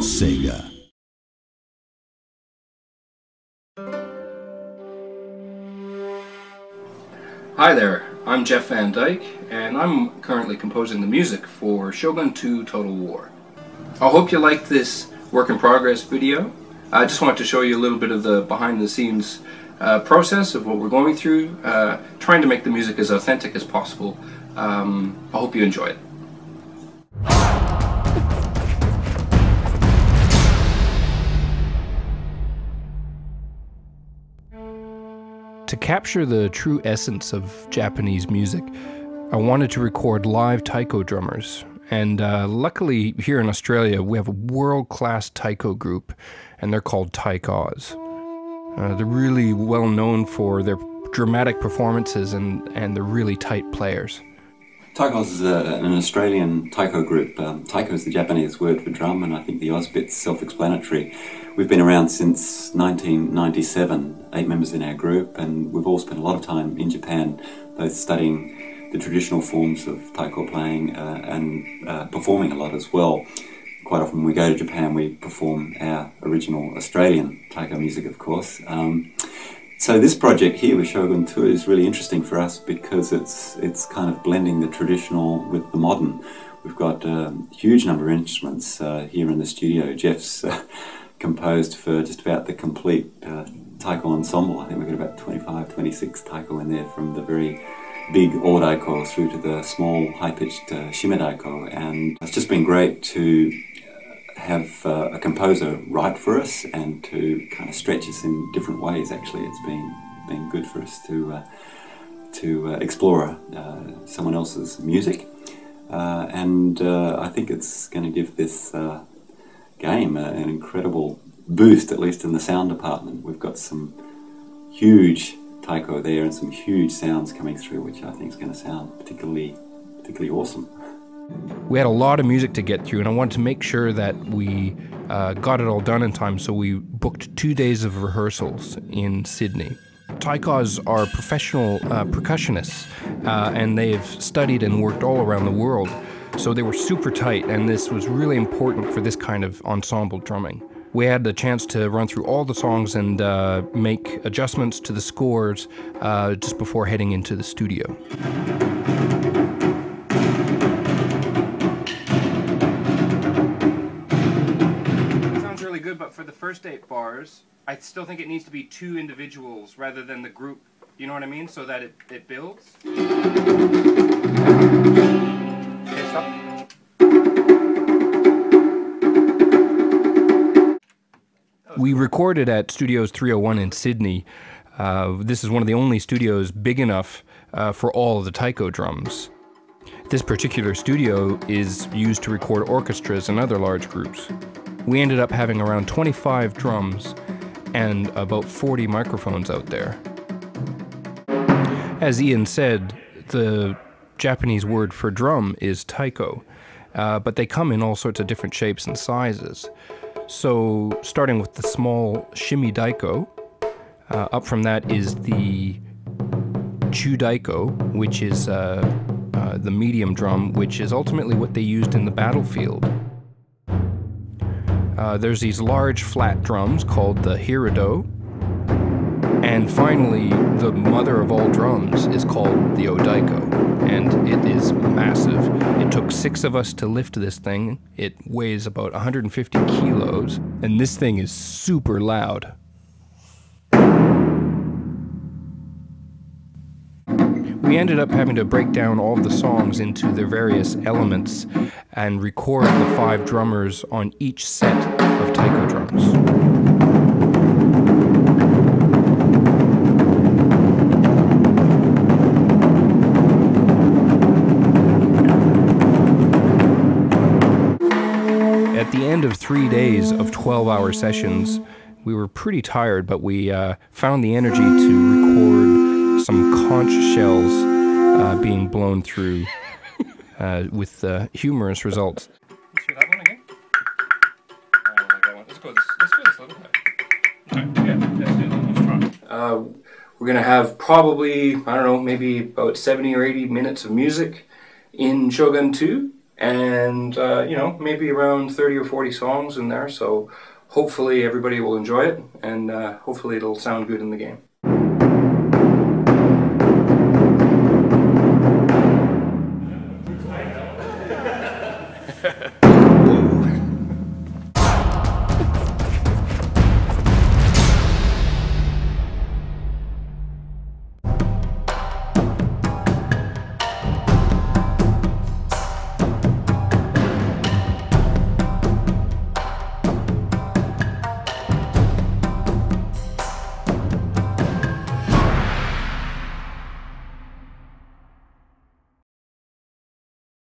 Sega. Hi there, I'm Jeff Van Dyke, and I'm currently composing the music for Shogun 2 Total War. I hope you like this work in progress video. I just wanted to show you a little bit of the behind the scenes process of what we're going through, trying to make the music as authentic as possible. I hope you enjoy it. To capture the true essence of Japanese music, I wanted to record live taiko drummers. And luckily here in Australia we have a world-class taiko group, and they're called Taikos. They're really well known for their dramatic performances and they're really tight players. Taikos is an Australian taiko group. Taiko is the Japanese word for drum, and I think the Oz bit's self-explanatory. We've been around since 1997, 8 members in our group, and we've all spent a lot of time in Japan, both studying the traditional forms of taiko playing and performing a lot as well. Quite often when we go to Japan we perform our original Australian taiko music, of course. So this project here with Shogun 2 is really interesting for us because it's kind of blending the traditional with the modern. We've got a huge number of instruments here in the studio. Jeff's composed for just about the complete taiko ensemble. I think we've got about 25, 26 taiko in there, from the very big o-daiko through to the small high-pitched shime-daiko, and it's just been great to have a composer write for us and to kind of stretch us in different ways. Actually, it's been good for us to explore someone else's music, and I think it's going to give this game an incredible boost, at least in the sound department. We've got some huge taiko there and some huge sounds coming through, which I think is going to sound particularly awesome. We had a lot of music to get through, and I wanted to make sure that we got it all done in time, so we booked 2 days of rehearsals in Sydney. Taikos are professional percussionists, and they've studied and worked all around the world, so they were super tight, and this was really important for this kind of ensemble drumming. We had the chance to run through all the songs and make adjustments to the scores just before heading into the studio. Good, but for the first 8 bars, I still think it needs to be 2 individuals rather than the group, you know what I mean? So that it builds. Okay, stop. We recorded at Studios 301 in Sydney. This is one of the only studios big enough for all of the taiko drums. This particular studio is used to record orchestras and other large groups. We ended up having around 25 drums and about 40 microphones out there. As Ian said, the Japanese word for drum is taiko, but they come in all sorts of different shapes and sizes. So starting with the small shime-daiko, up from that is the chu-daiko, which is the medium drum, which is ultimately what they used in the battlefield. There's these large flat drums called the hirado, and finally the mother of all drums is called the o-daiko, and it is massive. It took 6 of us to lift this thing. It weighs about 150 kilos, and this thing is super loud. We ended up having to break down all of the songs into their various elements and record the 5 drummers on each set of taiko drums. At the end of 3 days of 12-hour sessions, we were pretty tired, but we found the energy to record some conch shells being blown through with humorous results. Let's hear that one again. I don't like that one. Let's go this little bit. Okay, yeah, let's do that. Let's try. We're going to have probably, I don't know, maybe about 70 or 80 minutes of music in Shogun 2. and you know, maybe around 30 or 40 songs in there. So hopefully everybody will enjoy it, and hopefully it'll sound good in the game.